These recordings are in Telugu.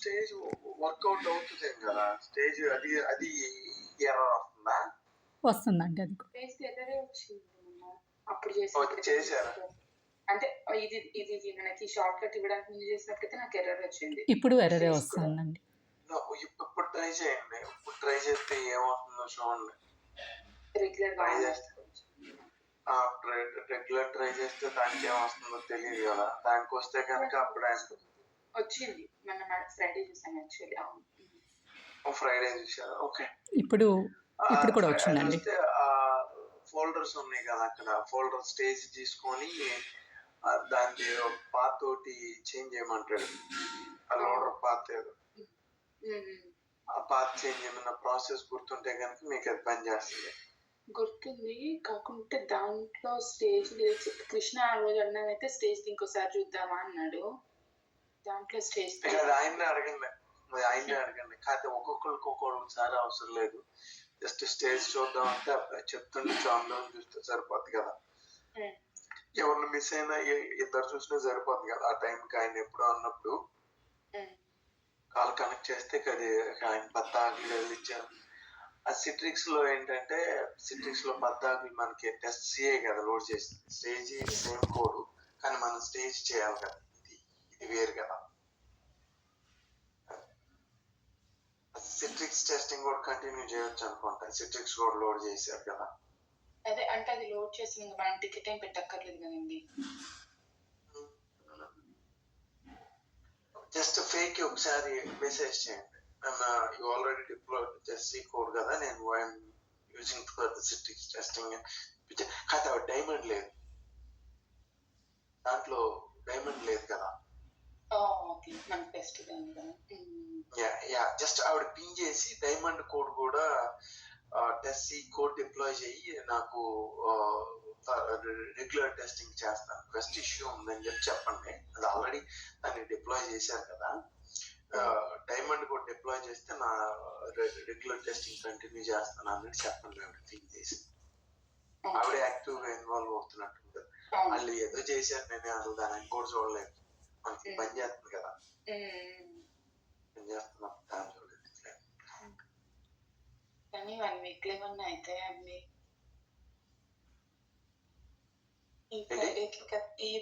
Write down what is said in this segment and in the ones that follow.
స్టేజ్ వర్కౌట్ అవుతుంది కదా స్టేజ్ అది ఎర్రర్ వస్తుందా వస్తుందండి అది కూడా. ఫేస్‌కి ఎర్రరే వచ్చింది మొన్న. అప్పుడు చేశారా అంటే ఇది మనకి షార్ట్ కట్ ఇవ్వడానికి ముందు చేసినప్పుడైతే నాకు ఎర్రర్ వచ్చింది. ఇప్పుడు ఎర్రరే వస్తుందండి. ఇప్పుడు ట్రై చేయండి. ఇప్పుడు ట్రై చేస్తే ఏమవుతుందో చూడండి. రెగ్యులర్ ట్రై చేస్తే దానికి ఏమొస్తుందో తెలియదు కదా. దానికి వస్తే కనుక అప్పుడు వచ్చింది. మొన్న ఫ్రైడే చూసాను యాక్చువల్లీ. ఫ్రైడే చూసారా? ఓకే. ఇప్పుడు కూడా వచ్చిందండి. ఫోల్డర్స్ ఉన్నాయి కదా అక్కడ ఫోల్డర్ స్టేజ్ తీసుకొని దాన్ని పాత్ తోటి చేంజ్ చేయమంటాడు. ఆ లోడర్ పాత్ ఏదో ఆ పాత్ చేంజ్ చేయమన్న ప్రాసెస్ గుర్తుంటే కనుక మీకు అది పని చేస్తుంది. గుర్తుంది. కాకుంటే దాంట్లో స్టేజ్ కృష్ణ ఆ రోజు అన్నమైతే స్టేజ్ ఇంకోసారి చూద్దామా అన్నాడు. దాంట్లో స్టేజ్ ఆయన్ని అడగండి కాకపోతే ఒక్కొక్కరికి ఒక్కొక్కసారి అవసరం లేదు. జస్ట్ స్టేజ్ చూద్దాం అంటే చెప్తుండే అందరం చూస్తే సరిపోద్ది కదా. ఎవరిని మిస్ అయినా ఇద్దరు చూసినా సరిపోద్ది కదా. ఆ టైంకి ఆయన ఎప్పుడు అన్నప్పుడు కాల్ కనెక్ట్ చేస్తే అది ఆయన పద్దాకులు ఇచ్చారు. ఆ సిట్రిక్స్ లో ఏంటంటే సిట్రిక్స్ లో పద్దాకులు మనకి టెస్ట్ సిఏ కదా లోడ్ చేసింది. స్టేజ్ సేమ్ కోడ్ కానీ మనం స్టేజ్ చేయాలి కదా. ఇది వేరు కదా. సిట్రిక్స్ టెస్టింగ్ కూడా కంటిన్యూ చేయొచ్చు అనుకుంటా. సిట్రిక్స్ కూడా లోడ్ చేశారు కదా. అదే అంటే అది లోడ్ చేసిన మనం టికెట్ ఏం పెట్టక్కర్లేదు కదండి. జస్ట్ ఫేక్ ఒకసారి మెసేజ్ చేయండి. You already deployed just see code కదా. నేను I'm using for the Citrix testing. కాదు డైమండ్ లేదు దాంట్లో. డైమండ్ లేదు కదా. జస్ట్ ఆవిడ పిన్ చేసి డైమండ్ కోడ్ కూడా టెస్ట్ సి కోడ్ డిప్లాయ్ చేయి నాకు రెగ్యులర్ టెస్టింగ్ చేస్తాను. క్వెస్ట్ ఇష్యూ ఉందని చెప్పండి. అది ఆల్రెడీ దాన్ని డిప్లాయ్ చేశారు కదా. డైమండ్ కోడ్ డిప్లాయ్ చేస్తే నా రెగ్యులర్ టెస్టింగ్ కంటిన్యూ చేస్తాను అన్నట్టు చెప్పండి. ఆవిడ పిన్ చేసి ఆవిడ యాక్టివ్ గా ఇన్వాల్వ్ అవుతున్నట్టు. వాళ్ళు ఏదో చేశారు, నేను అసలు దాన్ని కూడా చూడలేదు. మనకి పని చేస్తుంది కదా. పని చేస్తున్నాం దాని చూడలేదు. కానీ 1 వీక్ లో ఏమన్నా అయితే అన్ని ఈ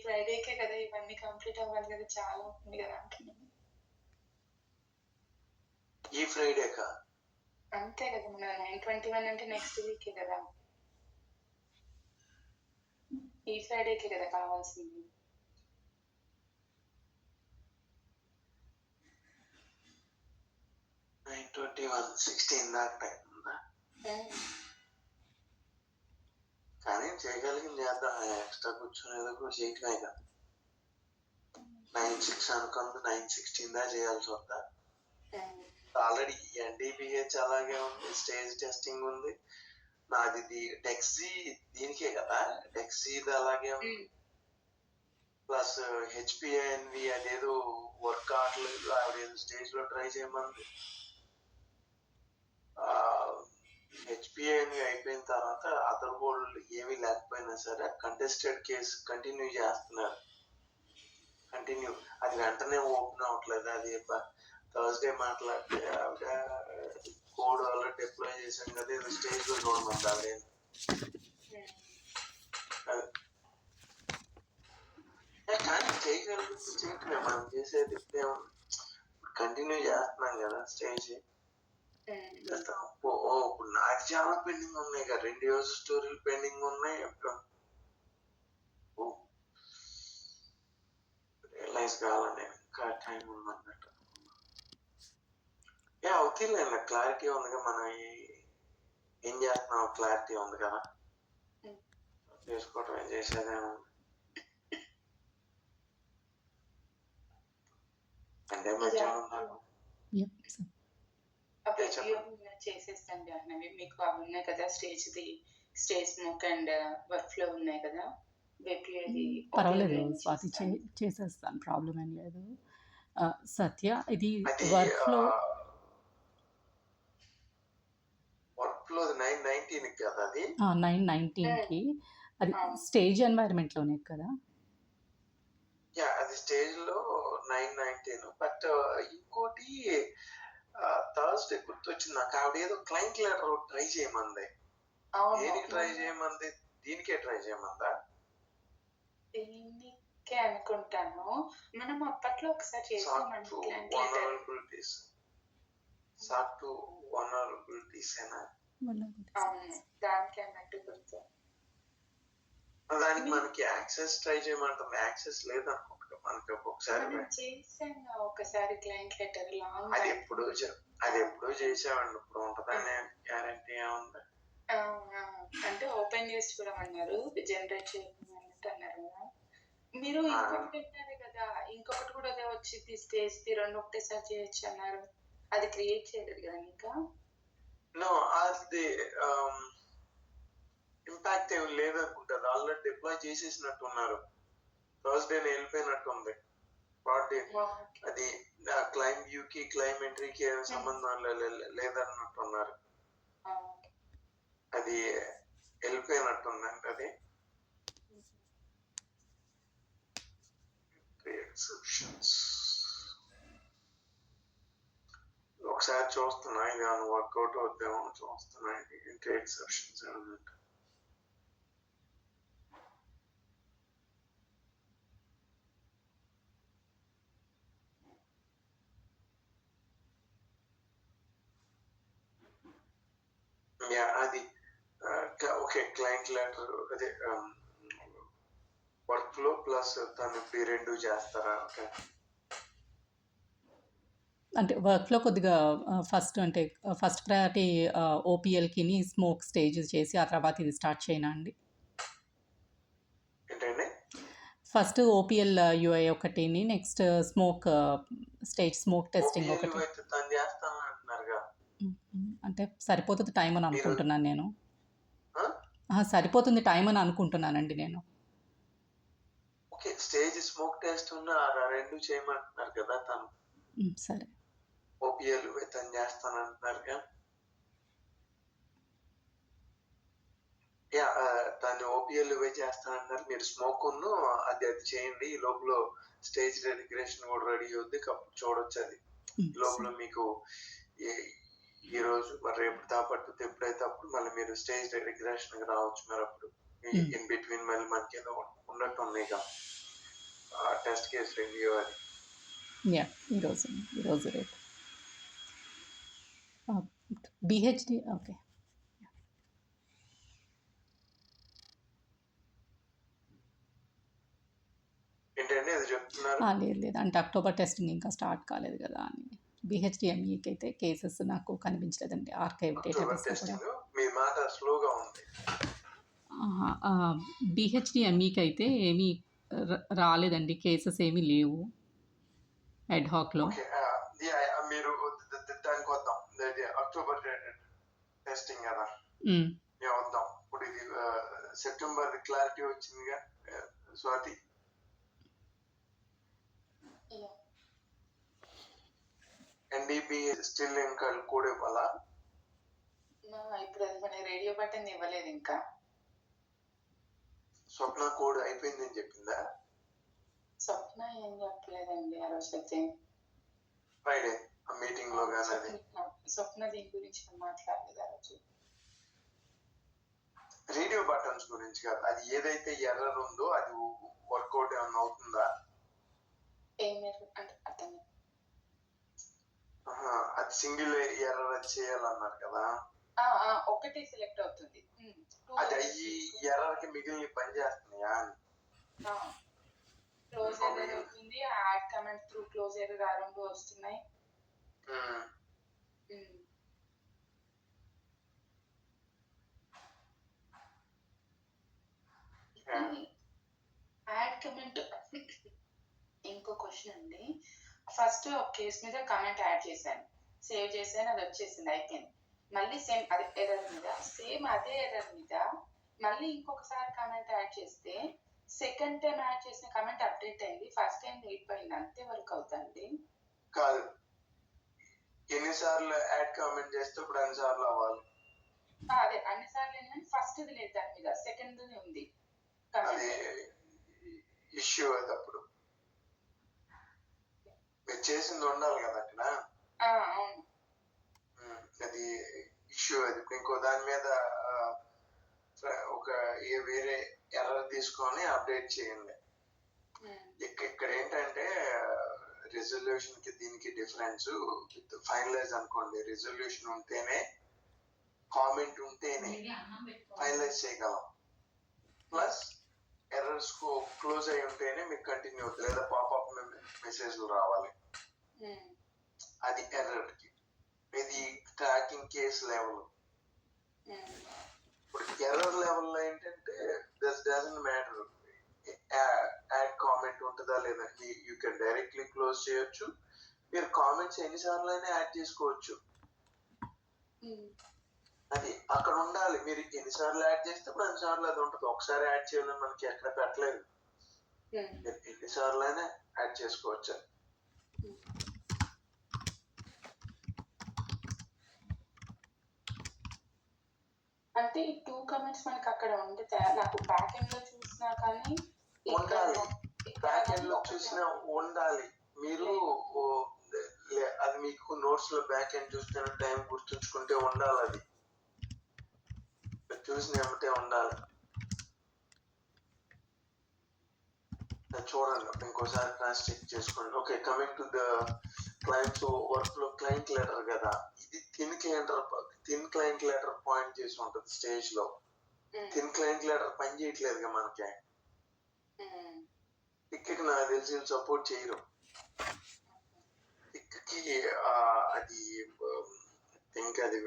ఫ్రైడేకే కదా ఇవన్నీ కంప్లీట్ అవ్వాలి కదా. చాలా ఉంది కదా అంటున్నాను. ఈ ఫ్రైడేకా? అంతే కదా. మన 9/21 అంటే నెక్స్ట్ వీకే కదా. ఈ ఫ్రైడేకే కదా కావాల్సింది. 9/21 దాకా టైం ఉందా? కానీ చేయగలిగింది చేద్దాం. ఎక్స్ట్రా కూర్చొని ఏదో కూడా చేయటమే కదా. 9/6 అనుకుంది. 9/16 దా చేయాల్సి వద్దా? ఆల్రెడీ ఎన్డీబీహెచ్ అలాగే ఉంది. స్టేజ్ టెస్టింగ్ ఉంది. నాది టెక్సీ దీనికే కదా. టెక్సీది అలాగే ఉంది. ప్లస్ హెచ్పిఐఎన్వి అదేదో వర్క్ కావట్లేదు. ఆవిడ స్టేజ్ లో ట్రై చేయమంది. హెచ్పిఐఎన్వి అయిపోయిన తర్వాత అదర్ హోల్డ్ ఏమీ లేకపోయినా సరే కంటెస్టెడ్ కేసు కంటిన్యూ చేస్తున్నారు. కంటిన్యూ అది వెంటనే ఓపెన్ అవ్వట్లేదు. అది థర్స్డే మాట్లాడితే ఆవిడ కోడ్ ఆల్రెడీ డిప్లాయ్ చేశాం కదా. ఏదో స్టేజ్ లో చూడమంది ఆవిడ. కానీ చేయగలిగింది చేయటమే మనం చేసేది. కంటిన్యూ చేస్తున్నాం కదా స్టేజ్. ఇప్పుడు నాకు చాలా పెండింగ్ ఉన్నాయి కదా. 2 యూజ్ స్టోరీలు పెండింగ్ ఉన్నాయి. రియలైజ్ కావాలండి ఇంకా టైం ఉందన్నట్టు. అవుతుంది. క్లారిటీ ఉంది. మనం ఏం చేస్తున్నాం క్లారిటీ ఉంది కదా. చేసుకోవటం చేసేదేమో అంటే మధ్యాహ్నం చేసేస్తాను జాహ్నవి. మీకు అవి ఉన్నాయి కదా stage smoke and work flow ఉన్నాయి కదా. పర్వాలేదు స్వాతి, చేసేస్తాను. ప్రాబ్లం ఏం లేదు. సత్య, ఇది వర్క్ ఫ్లో 9:19 కదా. అది 9:19కి అది స్టేజ్ ఎన్వైరన్మెంట్ లోనే కదా. అది స్టేజ్ లో 9/19. బట్ ఇంకోటి థర్స్డే గుర్తొచ్చింది నాకు. ఆవిడ ఏదో క్లయింట్ లెటర్ ట్రై చేయమంది. అవును దేనికి ట్రై చేయమంది? దీనికే ట్రై చేయమందా? దీనికే అనుకుంటాను. మనం అప్పట్లో ఒకసారి చేసామండి క్లయింట్ లెటర్. వనరబిలిటీస్ సాట్ టు వనరబిలిటీస్ ఏనా? అవును దానికి అన్నట్టు గుర్తు. దానికి మనకి యాక్సెస్ ట్రై చేయమంటుంది. యాక్సెస్ లేదనుకుంటా మనకి. ఒకసారి మనం చేసాము ఒకసారి క్లయింట్ లెటర్ లాంగ్ అది ఎప్పుడూ చేసామండి. ఇప్పుడు ఉంటదనే గ్యారంటీ ఏముంది? అంటే ఓపెన్ చేసి చూడమన్నారు, జనరేట్ చేయమన్నట్టు అన్నారు కదా. మీరు ఇంకొకటి పెట్టారు కదా, ఇంకొకటి కూడా అదే వచ్చింది స్టేజ్ ది 2 ఒకటేసారి చేయొచ్చు అన్నారు. అది క్రియేట్ చేయలేదు కదా ఇంకా? నో, అది ఇంపాక్ట్ ఏమి లేదనుకుంటుంది. ఆల్రెడీ డిప్లాయ్ చేసేసినట్టు ఉన్నారు. థర్స్డే వెళ్ళిపోయినట్టుంది. ఫ్రాడ్ అది క్లైమ్ వ్యూకి క్లైమ్ ఎంట్రీకి ఏం సంబంధం లేదన్నట్టున్నారు. అది వెళ్ళిపోయినట్టుందండి. అది ఒకసారి చూస్తున్నా, ఇది వర్కౌట్ అవుతామో చూస్తున్నా. ఇంటి ఎక్సెప్షన్స్ ఏమన్నట్టు. అది ఓకే. క్లయింట్ లెటర్ అదే వర్క్ ఫ్లో ప్లస్ తను ఇప్పుడు 2 చేస్తారా? ఓకే. అంటే వర్క్‌లో కొద్దిగా ఫస్ట్ ప్రయారిటీ ఓపీఎల్‌కి స్మోక్ స్టేజ్ చేసి ఆ తర్వాత ఇది స్టార్ట్ చేయనా అండి? ఏంటండి? ఫస్ట్ ఓపీఎల్ యూఐ ఒకటిని, నెక్స్ట్ స్మోక్ టెస్టింగ్ ఒకటి. అయితే తను చేస్తాను అంటున్నారుగా. అంటే సరిపోతుంది టైం అని అనుకుంటున్నాను నేను. ఆ? సరిపోతుంది టైం అని అనుకుంటున్నానండి నేను. ఓకే. స్టేజ్ స్మోక్ టెస్ట్ ఉన్న 2 చేయమంటున్నారు కదా తను. సరే. ఓపీఎల్ తను చేస్తానంటున్నారుగా. తను ఓపీఎల్ చేస్తానంటున్నారు. మీరు స్మోక్ అది చేయండి. ఈ లోపల స్టేజ్ డెకరేషన్ కూడా రెడీ అవుద్ది. చూడొచ్చు. అది లోపల మీకు ఈ రోజు మరి రేపు పట్టుద్ది. ఎప్పుడైతే అప్పుడు మళ్ళీ మీరు స్టేజ్ డెకరేషన్ రావచ్చు. మరి అప్పుడు ఇన్ బిట్వీన్ మళ్ళీ మనకి ఏదో ఉన్నట్టు ఉంది. ఇక టెస్ట్ కేసు రివ్యూ అది. ఈరోజు రేపు బిహెచ్డి. ఓకే. ఏంటండి అది చెప్తున్నారు? లేదు అంటే అక్టోబర్ టెస్టింగ్ ఇంకా స్టార్ట్ కాలేదు కదా అని. బిహెచ్డిఎంఈకి అయితే కేసెస్ నాకు కనిపించలేదండి. ఆర్కైవ్ డేటాబేస్ కూడా. మీ మాట స్లోగా ఉంది. బిహెచ్డిఎంఈకి అయితే ఏమీ రాలేదండి. కేసెస్ ఏమీ లేవు అడ్హాక్లో. మీరు దానికి వద్దాం. అక్టోబర్ టెస్టింగ్ కదా మేము వద్దాం. ఇప్పుడు ఇది సెప్టెంబర్ క్లారిటీ వచ్చిందిగా స్వాతి. ఎన్డీపీ స్టిల్ ఇంకా కూడా ఇవ్వాలా? ఇప్పుడు అది మన రేడియో బటన్ ఇవ్వలేదు ఇంకా. స్వప్న కోడ్ అయిపోయిందని చెప్పిందా? స్వప్న ఏం చెప్పలేదండి ఆ రోజు అయితే. ఫ్రైడే ఆ మీటింగ్ లో కానీ అది స్వప్న దీని గురించి మాట్లాడలేదు ఆ రోజు. రేడియో బటన్స్ గురించి కాదు. అది ఏదైతే ఎర్రర్ ఉందో అది వర్కౌట్ ఏమన్నా అవుతుందా? ఏం ఎర్రర్ అంటే అర్థం. అది సింగిల్ ఎర్రర్ అది చేయాలన్నారు కదా. ఒకటి సెలెక్ట్ అవుతుంది. అది అయ్యి ఎర్రర్ కి మిగిలిన పని చేస్తున్నాయా? క్లోజ్ ఎర్రర్ అవుతుంది. Add comment through close error ఆ రెండు వస్తున్నాయి. Add comment. ఇంకో క్వశ్చన్ అండి. ఫస్ట్ ఒక కేస్ మీద కమెంట్ యాడ్ చేశాను, సేవ్ చేశాను, అది వచ్చేసింది, అయిపోయింది. మళ్ళీ సేమ్ అదే ఎర్రర్ మీద మళ్ళీ ఇంకొకసారి కమెంట్ యాడ్ చేస్తే సెకండ్ టైం యాడ్ చేసిన కమెంట్ అప్డేట్ అయింది, ఫస్ట్ టైం లేకపోయింది. అంతే వర్క్ అవుతుంది కాదు. ఎన్నిసార్లు యాడ్ కామెంట్ చేస్తే ఇప్పుడు అన్నిసార్లు అవ్వాలి? అదే అన్నిసార్లు ఏంటంటే ఫస్ట్ ఇది లేదు దాని మీద, సెకండ్ ఉంది. అది ఇష్యూ అది. అప్పుడు మీరు చేసింది ఉండాలి కదా అక్కడ. అవును. అది ఇష్యూ. అది ఇంకో దాని మీద ఒక వేరే ఎర్రర్ తీసుకొని అప్డేట్ చేయండి. ఇక్కడ ఏంటంటే రిజల్యూషన్ కి దీనికి డిఫరెన్స్. విత్ ఫైనలైజ్ అనుకోండి, రిజల్యూషన్ ఉంటేనే, కామెంట్ ఉంటేనే ఫైనలైజ్ చేయగలం. ప్లస్ ఎర్రర్స్ క్లోజ్ అయి ఉంటేనే మీకు కంటిన్యూ అవుతుంది, లేదా పాపప్ మెసేజ్లు రావాలి. అది ఎర్రర్ కి. ఇది ట్రాకింగ్ కేస్ లెవెల్. ఇప్పుడు ఎర్రర్ లెవెల్లో ఏంటంటే డజంట్ మ్యాటర్ యాడ్ కామెంట్ ఉంటుందా లేదా. యూ కెన్ డైరెక్ట్లీ క్లోజ్ చేయొచ్చు. మీరు కామెంట్స్ ఎన్నిసార్లు అయినా యాడ్ చేసుకోవచ్చు. అది అక్కడ ఉండాలి. మీరు ఎన్నిసార్లు యాడ్ చేస్తే అప్పుడు అన్నిసార్లు అది ఉంటుంది. ఒకసారి యాడ్ చేయాలని మనకి ఎక్కడ పెట్టలేదు. ఎన్నిసార్లు అయినా యాడ్ చేసుకోవచ్చు. అంటే ఈ 2 కమెంట్స్ మనకి అక్కడ ఉంటే నాకు బ్యాక్ ఎండ్ లో చూసినా కానీ ఉండాలి. బ్యాక్ ఎండ్ లో చూసినా ఉండాలి. మీరు అది మీకు నోట్స్ లో బ్యాక్ ఎండ్ చూస్తున్న టైం గుర్తుంచుకుంటే ఉండాలి. అది చూసిన ఏమిటే ఉండాలి. చూడండి, ఇంకోసారి క్రాస్ చెక్ చేసుకోండి. Okay, coming to the clients work లో క్లయింట్ లెటర్ కదా. ఇది థిన్ క్లయింట్ లెటర్ పాయింట్ చేసి ఉంటుంది స్టేజ్ లో. థిన్ క్లయింట్ లెటర్ పని చేయట్లేదుగా మనకి. ఇక్కడికి నాకు తెలిసి సపోర్ట్ చేయరు. ఇక్కడికి అది ఇంకా అది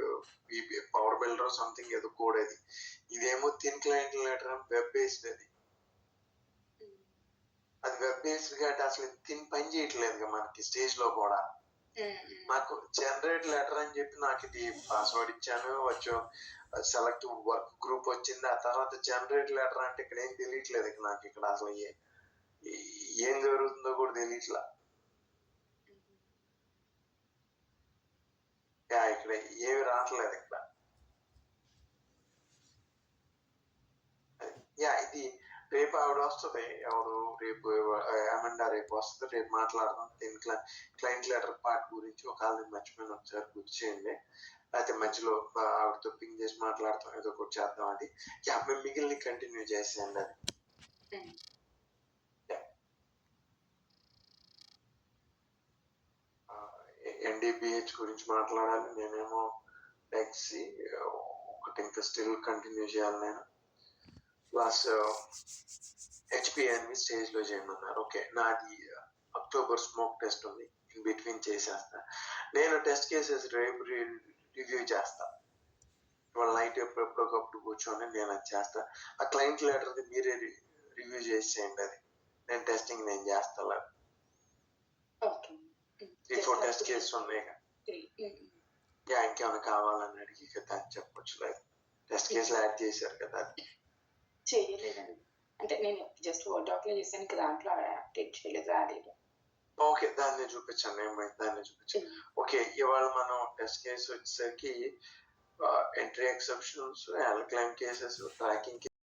పవర్ బిల్డర్ సంథింగ్ ఏదో కోడ్. అది ఇదేమో thin client letter web based. అది వెబ్ బేస్డ్ కాబట్టి అసలు థిన్ పని చేయట్లేదుగా మనకి స్టేజ్ లో కూడా. నాకు జనరేట్ లెటర్ అని చెప్పి నాకు ఇది పాస్వర్డ్ ఇచ్చాను, వచ్చి సెలెక్ట్ వర్క్ గ్రూప్ వచ్చింది. ఆ తర్వాత జనరేట్ లెటర్ అంటే ఇక్కడ ఏం తెలియట్లేదు. నాకు ఇక్కడ అసలు ఏం జరుగుతుందో కూడా తెలియట్లా. ఇక్కడ ఏమి రావట్లేదు ఇక్కడ. ఇది రేపు ఆవిడ వస్తుంది. ఎవరు రేపు అమెండా రేపు వస్తుంది. రేపు మాట్లాడదాం దీని క్లయింట్ లెటర్ పార్ట్ గురించి. ఒకవేళ మర్చిపోయిన ఒకసారి గుర్తు చేయండి. అయితే మధ్యలో ఆవిడతో పింగ్ చేసి మాట్లాడతాం, ఏదో ఒకటి చేద్దాం. అది మేము మిగిలిన కంటిన్యూ చేసేయండి. అది ఎన్డీబిహెచ్ గురించి మాట్లాడాలి. నేనేమో టెక్సీ ఒకటి ఇంకా స్టిల్ కంటిన్యూ చేయాలి. నేను ప్లస్ హెచ్పిఎన్వి స్టేజ్ లో చేయమన్నారు. ఓకే, నాది అక్టోబర్ స్మోక్ టెస్ట్ ఉంది, ఇన్ బిట్వీన్ చేసేస్తా. నేను టెస్ట్ కేసెస్ రేపు రివ్యూ చేస్తా. ఇవాళ నైట్ ఎప్పటికప్పుడు కూర్చొని నేను అది చేస్తా. ఆ క్లయింట్ లెటర్ మీరే రివ్యూ చేసేయండి. అది నేను టెస్టింగ్ నేను చేస్తా. 3-4 టెస్ట్ కేసెస్ ఉన్నాయి. ఇంకేమైనా కావాలని అడిగి కదా అని చెప్పొచ్చు. లేదు, టెస్ట్ కేసులు యాడ్ చేశారు కదా. అది చేయలేదండి. అంటే నేను జస్ట్ వర్డ్ డాక్యుమెంట్ చేశాను, ఇంకా దాంట్లో అప్డేట్ చేయలేదు, రాలేదు. ఓకే, దాన్ని చూపించండి. ఏమైంది దాన్ని చూపించండి. ఓకే, ఇవాళ మనం టెస్ట్ కేసు వచ్చేసరికి entry exceptions, claim cases, tracking